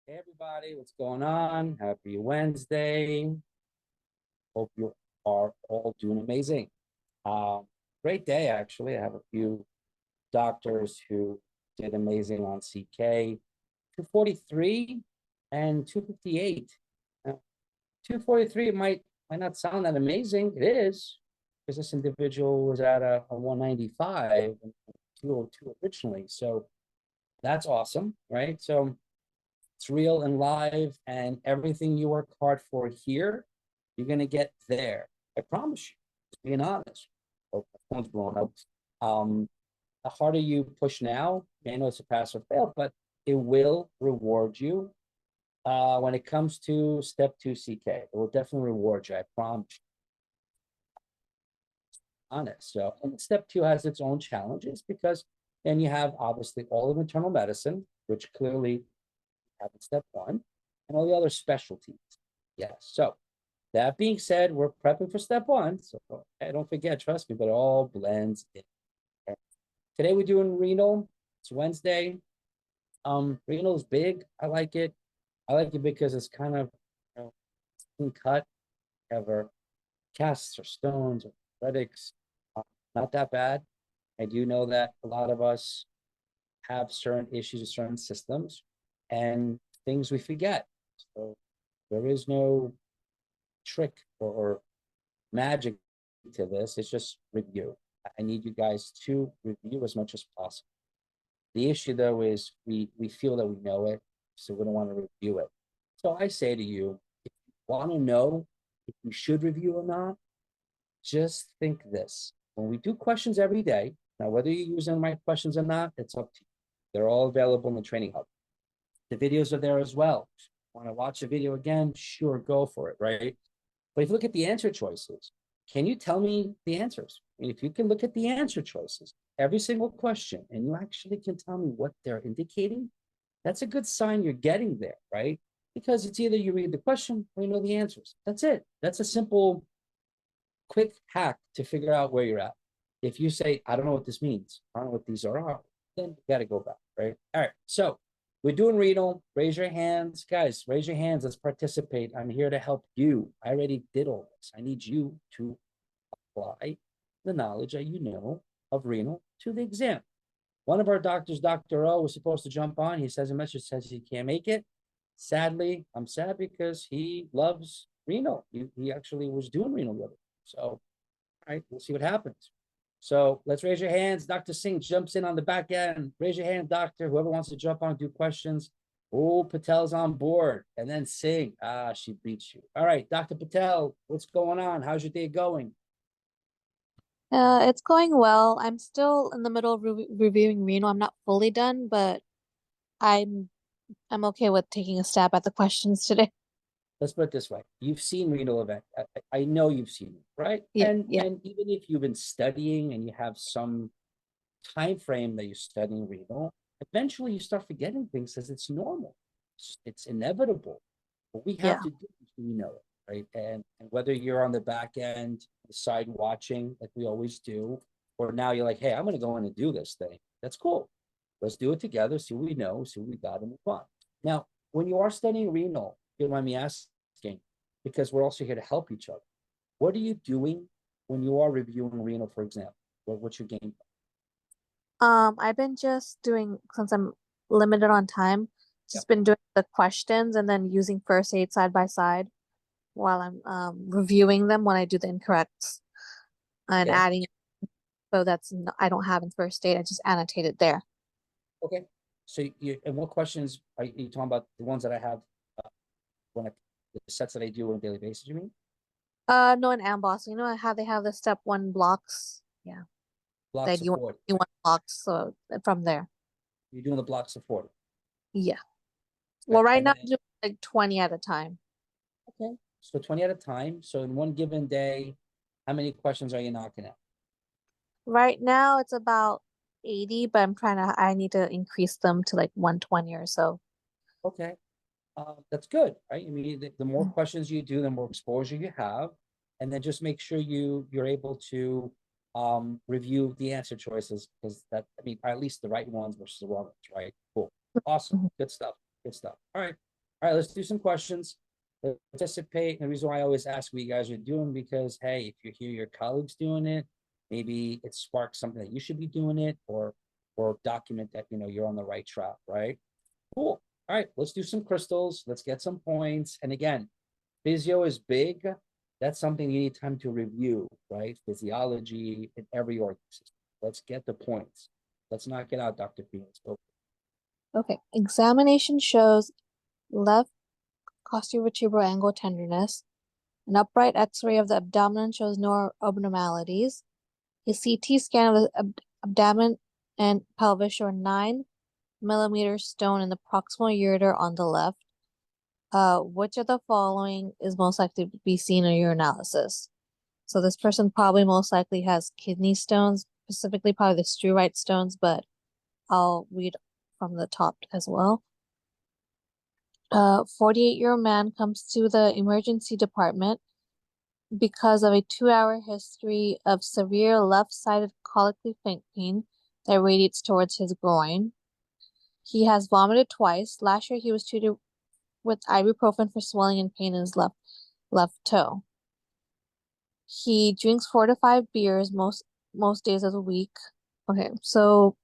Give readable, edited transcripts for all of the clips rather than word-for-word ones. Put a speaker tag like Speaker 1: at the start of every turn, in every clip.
Speaker 1: Hey everybody, what's going on? Happy Wednesday. Hope you are all doing amazing. Great day, actually. I have a few doctors who did amazing on CK. 243 and 258. Now, 243 might not sound that amazing. It is, because this individual was at a 195 and 202 originally. So that's awesome, right? So it's real and live, and everything you work hard for here, you're gonna get there. I promise you. Just being honest. Oh, my phone's blowing up. The harder you push now, I know it's a pass or fail, but it will reward you. When it comes to step 2 CK, it will definitely reward you. I promise you. Honest. So, and step 2 has its own challenges because then you have obviously all of internal medicine, which clearly have in step 1, and all the other specialties. Yes. So that being said, we're prepping for step 1. So don't forget, trust me, but it all blends in. Today we're doing renal. It's Wednesday. Renal is big. I like it. I like it because it's kind of, clean cut. Ever casts or stones or athletics, not that bad. I do know that a lot of us have certain issues with certain systems and things we forget. So there is no trick or magic to this. It's just review. I need you guys to review as much as possible. The issue though is we feel that we know it, so we don't want to review it. So I say to you, if you want to know if you should review or not, just think this. When we do questions every day, now whether you're using my questions or not, it's up to you. They're all available in the training hub. The videos are there as well. Want to watch a video again? Sure, go for it, right? But if you look at the answer choices, can you tell me the answers? And if you can look at the answer choices, every single question, and you actually can tell me what they're indicating, that's a good sign you're getting there, right? Because it's either you read the question or you know the answers. That's it. That's a simple, quick hack to figure out where you're at. If you say, I don't know what this means, I don't know what these are, then you got to go back, right? All right. So we're doing renal. Raise your hands. Guys, raise your hands. Let's participate. I'm here to help you. I already did all this. I need you to apply the knowledge that you know of renal to the exam. One of our doctors, Dr. O, was supposed to jump on. He says a message says he can't make it. Sadly, I'm sad because he loves renal. He actually was doing renal the other day. So, all right, we'll see what happens. So let's raise your hands. Dr. Singh jumps in on the back end. Raise your hand, doctor. Whoever wants to jump on, do questions. Oh, Patel's on board. And then Singh. Ah, she beats you. All right, Dr. Patel, what's going on? How's your day going?
Speaker 2: It's going well. I'm still in the middle of reviewing renal. I'm not fully done, but I'm I'm okay with taking a stab at the questions today.
Speaker 1: Let's put it this way. You've seen renal event. I know you've seen it, right?
Speaker 2: Yeah,
Speaker 1: And
Speaker 2: yeah.
Speaker 1: and even if you've been studying and you have some time frame that you're studying renal, eventually you start forgetting things as it's normal. It's inevitable. What we have
Speaker 2: Yeah.
Speaker 1: to do is we know it, right? And whether you're on the back end, the side watching, like we always do, or now you're like, hey, I'm gonna go in and do this thing. That's cool. Let's do it together, see what we know, see what we got, and move on. Now, when you are studying renal, you don't mind me asking, because we're also here to help each other. What are you doing when you are reviewing renal, for example? What's your game?
Speaker 2: I've been just doing, since I'm limited on time,
Speaker 1: Yeah.
Speaker 2: just been doing the questions and then using first aid side by side while I'm reviewing them when I do the incorrects and
Speaker 1: Okay.
Speaker 2: adding. So I don't have in first aid. I just annotate it there.
Speaker 1: Okay. So and what questions are you talking about? The ones that I have when I, the sets that I do on a daily basis, you mean?
Speaker 2: No, in Amboss, you know how they have the step one blocks. Yeah,
Speaker 1: Blocks
Speaker 2: that
Speaker 1: of 40.
Speaker 2: you want blocks. So from there.
Speaker 1: You're doing the blocks of 40.
Speaker 2: Yeah.
Speaker 1: Okay.
Speaker 2: Well, right
Speaker 1: And
Speaker 2: now
Speaker 1: then,
Speaker 2: I'm doing like 20 at a time.
Speaker 1: okay. So 20 at a time. So in one given day, how many questions are you knocking out?
Speaker 2: Right now it's about 80, but I need to increase them to like 120 or so.
Speaker 1: Okay. That's good, right? I mean, the more
Speaker 2: Mm.
Speaker 1: questions you do, the more exposure you have, and then just make sure you're able to review the answer choices because that I mean at least the right ones versus the wrong ones, right? Cool, awesome,
Speaker 2: Mhm.
Speaker 1: good stuff, good stuff. All right, All right, let's do some questions. Participate. And the reason why I always ask what you guys are doing, because hey, if you hear your colleagues doing it, maybe it sparks something that you should be doing it, or document that you're on the right track, right? Cool. All right, let's do some crystals. Let's get some points. And again, physio is big. That's something you need time to review, right? Physiology in every organ system. Let's get the points. Let's knock it out, Dr. P. Let's go.
Speaker 2: Okay. Examination shows left costovertebral angle tenderness. An upright X-ray of the abdomen shows no abnormalities. A CT scan of the abdomen and pelvis show a 9 mm stone in the proximal ureter on the left. Which of the following is most likely to be seen in urinalysis? So this person probably most likely has kidney stones, specifically probably the struvite stones, but I'll read from the top as well. 48-year-old man comes to the emergency department because of a 2-hour history of severe left-sided collically faint pain that radiates towards his groin. He has vomited twice. Last year, he was treated with ibuprofen for swelling and pain in his left toe. He drinks 4 to 5 beers most days of the week. Okay, so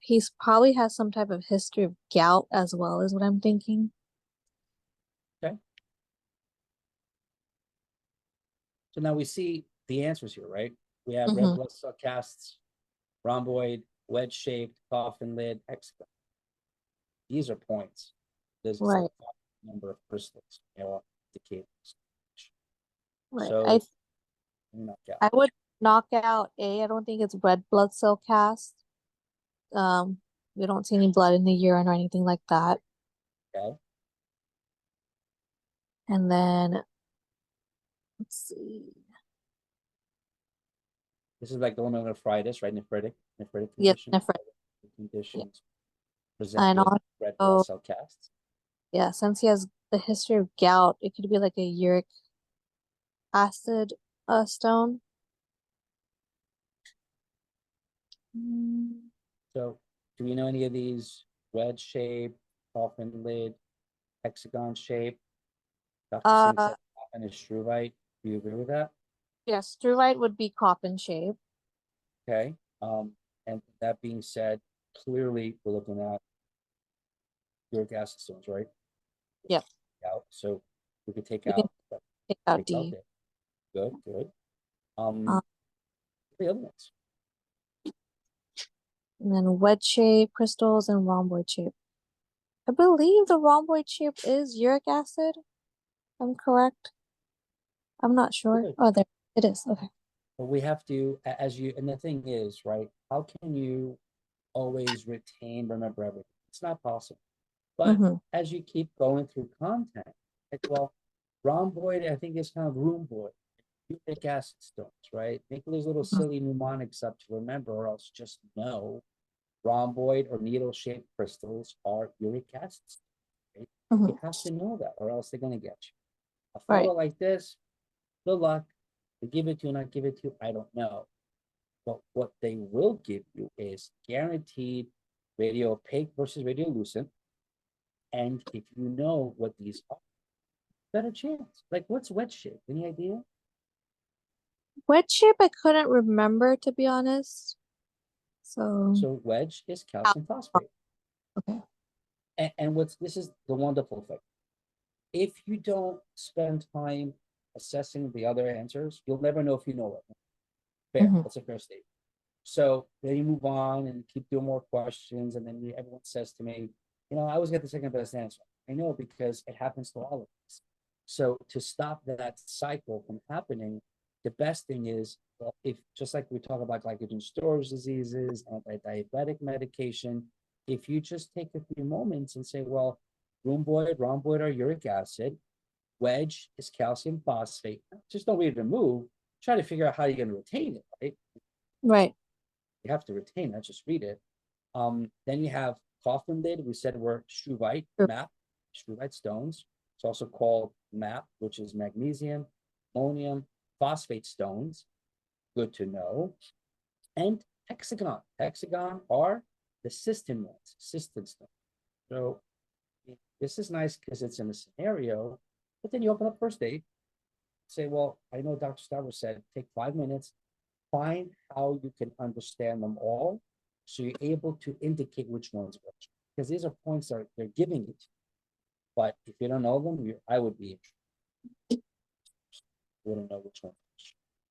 Speaker 2: he's probably has some type of history of gout as well, is what I'm thinking.
Speaker 1: Okay. So now we see the answers here, right? We have red blood cell casts, rhomboid, wedge-shaped, coffin lid, hexagon. These are points. There's a
Speaker 2: Right.
Speaker 1: number of crystals, indicators.
Speaker 2: Right.
Speaker 1: So
Speaker 2: I would knock out A. I don't think it's red blood cell cast. We don't see any blood in the urine or anything like that.
Speaker 1: Okay.
Speaker 2: And then let's see.
Speaker 1: This is like the one with nephritis, right? Nephritic
Speaker 2: Yes,
Speaker 1: condition.
Speaker 2: nephritic.
Speaker 1: Conditions present
Speaker 2: And
Speaker 1: with red blood
Speaker 2: also,
Speaker 1: cell casts.
Speaker 2: yeah, since he has the history of gout, it could be like a uric acid stone.
Speaker 1: So do we know any of these wedge shape, coffin lid, hexagon shape? Dr. Singh said coffin is struvite. Do you agree with that?
Speaker 2: Yes, struvite would be coffin shape.
Speaker 1: Okay. And that being said, clearly we're looking at uric acid stones, right?
Speaker 2: Yep.
Speaker 1: Out. So we could take
Speaker 2: We can
Speaker 1: out
Speaker 2: take out D.
Speaker 1: it. Good.
Speaker 2: Um,
Speaker 1: The other ones.
Speaker 2: and then wedge shape, crystals, and rhomboid shape. I believe the rhomboid shape is uric acid. I'm correct. I'm not sure.
Speaker 1: Good.
Speaker 2: Oh, there it is. Okay.
Speaker 1: But we have to, and the thing is, right? How can you always remember everything? It's not possible. But as you keep going through content, well, rhomboid, I think is kind of rhomboid, uric acid stones, right? Make those little silly mnemonics up to remember, or else just know rhomboid or needle-shaped crystals are uric acid stones, right? You have to know that, or else they're going to get you. A photo like this, good luck. They give it to you, not give it to you, I don't know. But what they will give you is guaranteed radio opaque versus radiolucent. And if you know what these are, better chance. Like, what's wedge shape? Any idea?
Speaker 2: Wedge shape, I couldn't remember, to be honest.
Speaker 1: So wedge is calcium phosphate.
Speaker 2: Okay.
Speaker 1: And this is the wonderful thing. If you don't spend time assessing the other answers, you'll never know if you know it. Fair. That's a fair statement. So then you move on and keep doing more questions, and then everyone says to me, I always get the second best answer. I know, because it happens to all of us. So to stop that cycle from happening, the best thing is, if just like we talk about glycogen storage diseases, anti-diabetic medication, if you just take a few moments and say, well, rhomboid or uric acid, wedge is calcium phosphate. Just don't read it to move. Try to figure out how you're going to retain it, right?
Speaker 2: Right.
Speaker 1: You have to retain that, just read it. Then you have coffin lid. We said we're struvite, MAP, struvite stones. It's also called MAP, which is magnesium, ammonium, phosphate stones. Good to know. And hexagon are the cystin ones, cystin stones. So This is nice because it's in a scenario, but then you open up first aid. Say, well, I know Dr. Starver said, take 5 minutes, find how you can understand them all. So you're able to indicate which one's which. Because these are points that they're giving it. But if you don't know them, I would be interested. You wouldn't know which one.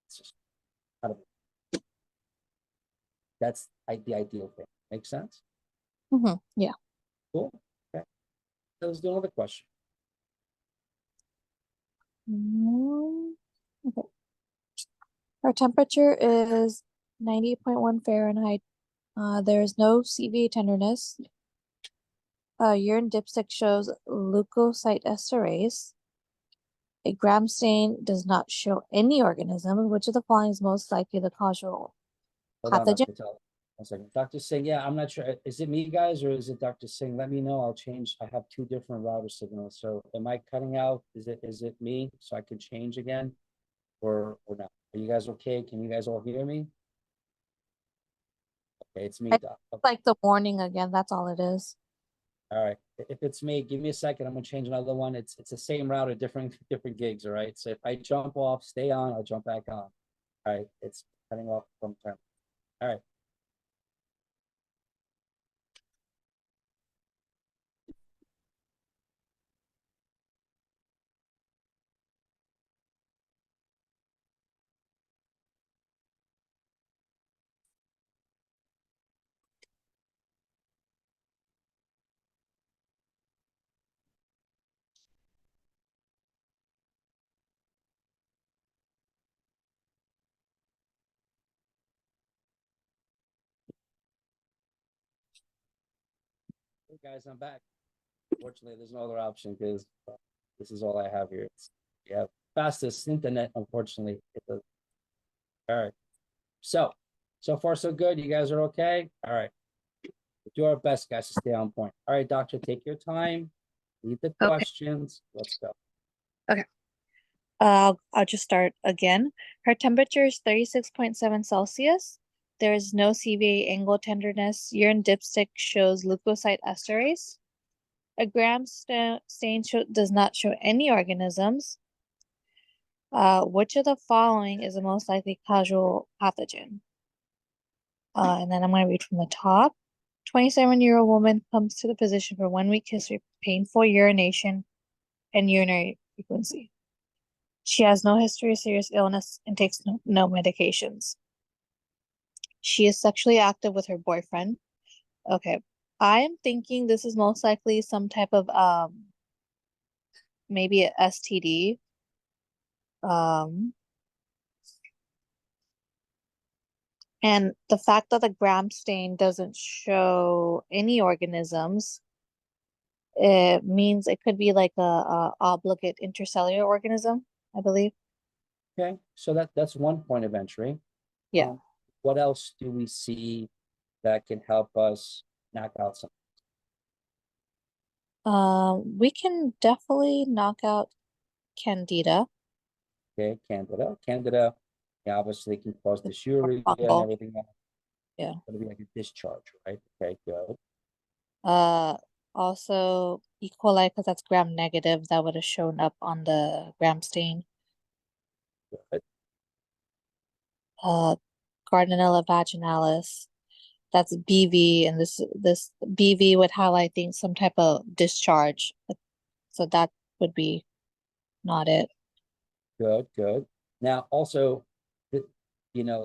Speaker 1: It's just that's the ideal thing. Make sense?
Speaker 2: Yeah.
Speaker 1: Cool. Okay. So let's do another question.
Speaker 2: Okay. Our temperature is 98.1 Fahrenheit. There is no CV tenderness. Urine dipstick shows leukocyte esterase. A gram stain does not show any organism. Which of the following is most likely the causal
Speaker 1: Hold on,
Speaker 2: pathogen?
Speaker 1: Dr. Tell. 1 second. Dr. Singh, yeah, I'm not sure. Is it me, guys, or is it Dr. Singh? Let me know. I'll change. I have 2 different router signals. So am I cutting out? Is it me? So I can change again? Or not? Are you guys okay? Can you guys all hear me? Okay, it's me, Doc. Okay.
Speaker 2: Like the warning again, that's all it is.
Speaker 1: All right. If it's me, give me a second. I'm gonna change another one. It's the same router, different gigs. All right. So if I jump off, stay on, I'll jump back on. All right. It's cutting off from time. All right. Hey guys, I'm back. Fortunately, there's no other option because this is all I have here. We have fastest internet, unfortunately. All right. So far so good. You guys are okay? All right. We'll do our best, guys, to stay on point. All right, doctor, take your time. Read the
Speaker 2: Okay.
Speaker 1: questions. Let's go.
Speaker 2: Okay. I'll just start again. Her temperature is 36.7 Celsius. There is no CVA angle tenderness. Urine dipstick shows leukocyte esterase. A gram stain does not show any organisms. Which of the following is the most likely causal pathogen? And then I'm going to read from the top. 27-year-old woman comes to the physician for 1-week history of painful urination and urinary frequency. She has no history of serious illness and takes no medications. She is sexually active with her boyfriend. Okay. I'm thinking this is most likely some type of maybe a STD. And the fact that the gram stain doesn't show any organisms, it means it could be like a obligate intercellular organism, I believe.
Speaker 1: Okay, so that's one point of entry.
Speaker 2: Yeah.
Speaker 1: What else do we see that can help us knock out some?
Speaker 2: We can definitely knock out Candida.
Speaker 1: Okay, Candida, yeah, obviously can cause dysuria and
Speaker 2: Fungal.
Speaker 1: everything else.
Speaker 2: Yeah.
Speaker 1: It'll be like a discharge, right? Okay, good.
Speaker 2: Also E. coli because that's gram negative. That would have shown up on the gram stain.
Speaker 1: Good.
Speaker 2: Gardnerella vaginalis. That's BV, and this BV would have, I think, some type of discharge. So that would be not it.
Speaker 1: Good, good. Now, also,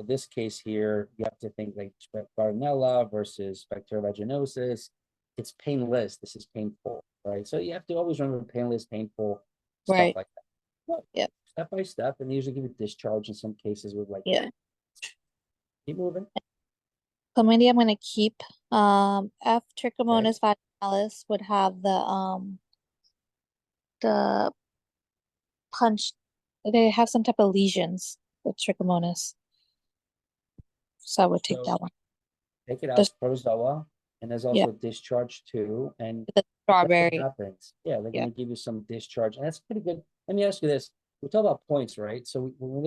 Speaker 1: this case here, you have to think like Bartonella versus bacterial vaginosis. It's painless. This is painful, right? So you have to always remember painless, painful, stuff
Speaker 2: Right.
Speaker 1: like that. But
Speaker 2: Yep.
Speaker 1: step by step, and they usually give you discharge in some cases with like,
Speaker 2: Yeah.
Speaker 1: keep moving.
Speaker 2: Chlamydia, I'm gonna keep. F.
Speaker 1: Okay.
Speaker 2: trichomonas vaginalis would have the punch. They have some type of lesions with trichomonas. So I would take
Speaker 1: So
Speaker 2: that one.
Speaker 1: take it out,
Speaker 2: Just
Speaker 1: protozoa, and there's
Speaker 2: yeah,
Speaker 1: also discharge too. And
Speaker 2: the
Speaker 1: that's what
Speaker 2: strawberry.
Speaker 1: happens. Yeah, they're
Speaker 2: Yeah.
Speaker 1: going to give you some discharge, and that's pretty good. Let me ask you this: we talk about points, right? So when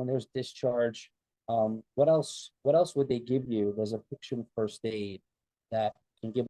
Speaker 1: there's discharge, what else would they give you? There's a picture of first aid that can give